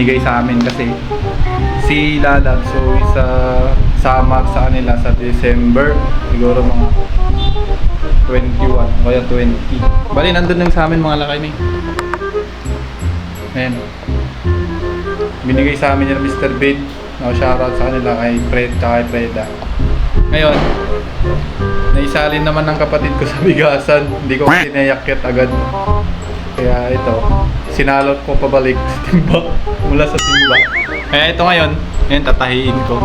Bigay sa amin kasi si Lalag, so isa summer sa kanila sa December, siguro mga 21 kaya 20. Bali nandun lang sa amin mga lakay ni. Ayan, binigay sa amin yung Mr. Bid. Shoutout sa kanila kay Fred at kay Freda. Ngayon, naisalin naman ng kapatid ko sa bigasan, hindi ko kasi nayakyat agad. Kaya ito, sinalot ko pabalik sa timba, mula sa timba. Kaya ito ngayon tatahiin ko.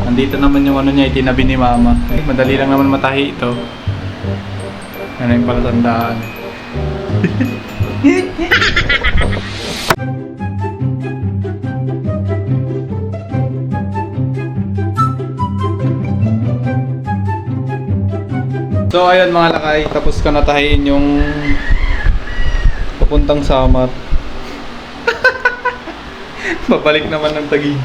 Nandito naman yung ano niya, itinabi ni mama. Madali lang naman matahi ito. Ano yung palatandaan. So ayun mga lakay, tapos ko natahiin yung papuntang Samar. Babalik naman ng Taguig.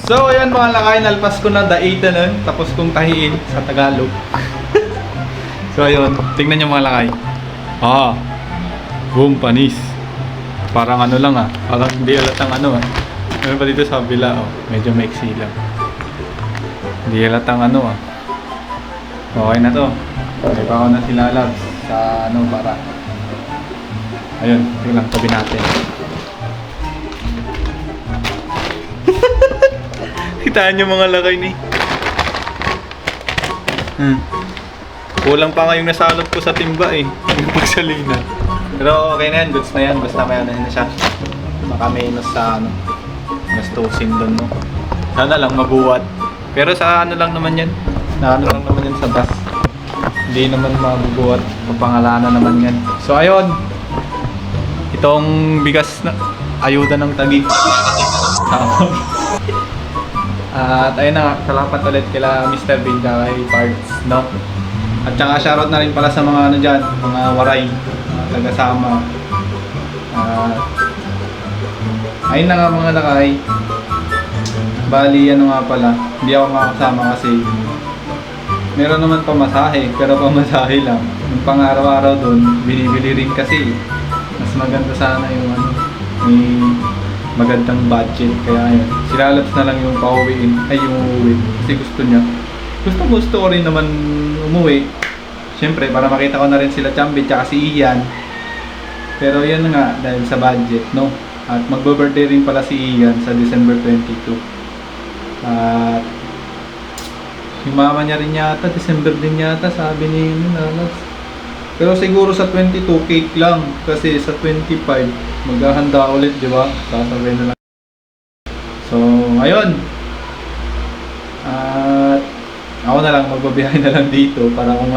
So ayan mga lakay, nalpas ko na daita nun, tapos kong tahiin sa Tagalog. So ayun, tingnan nyo mga lakay. Boom, panis. Parang ano lang parang hindi halatang ano Meron pa dito sa kabila medyo maiksi lang. Hindi halatang ano Okay na to. May pa ako na sila labs sa para. Ayun, tingnan lang, tabi natin. Kitaan nyo mga lakay ni. Kulang pa nga yung nasalot ko sa timba yung pagsalina. Pero okay na yan, goods na yan. Basta may ano na siya. Baka minus sa gastusin doon Sana lang mabuhat. Pero sa ano lang naman yan. Na ano lang naman yan sa bus. Hindi naman mabubuhat. Papangalanan naman yan. So ayun. Itong bigas na ayuda ng Taguig. At ayun na nga, salamat ulit kila Mr. Bin kay Parts, At saka shoutout na rin pala sa mga dyan, mga waray, taga-sama. Ayun na nga mga lakay. Bali, nga pala, hindi ako makakasama kasi meron naman pamasahe, pero pamasahe lang. Yung pang-araw-araw doon, binibili rin kasi. Mas maganda sana yung may magandang budget. Kaya ayun, silalaps na lang yung pauwiin, yung uuwi. Kasi gusto niya. Gusto ko rin naman umuwi. Siyempre, para makita ko na rin sila Chambi tsaka si Ian. Pero yun nga, dahil sa budget, At magbo-birthday rin pala si Ian sa December 22. At yung mama niya rin yata, December din yata, sabi ni Lalas. Pero siguro sa 22, cake lang. Kasi sa 25, maghahanda ulit, di ba? Sasabihin na lang. So, ayun. At ako na lang, magbabiyahe na lang dito para kung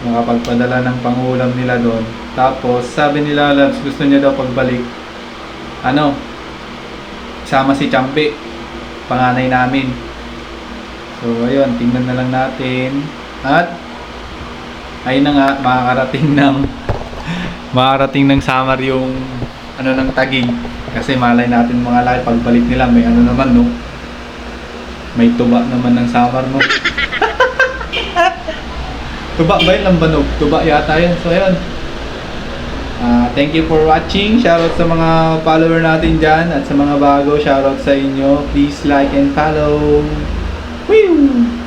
makapagpadala ng pangulam nila doon. Tapos, sabi nila, Labs, gusto niya daw pagbalik. Sama si Champi, panganay namin. So, ayun, tingnan na lang natin. At, ayun na nga, makakarating ng Samar yung ng Taguig. Kasi malay natin mga lakay, pagbalik nila, may naman, may tuba naman ng Samar, Tuba ba yun? Lambanog? Tuba yata yun. So, ayun. Thank you for watching. Shoutout sa mga follower natin dyan. At sa mga bago, shoutout sa inyo. Please like and follow. Woo!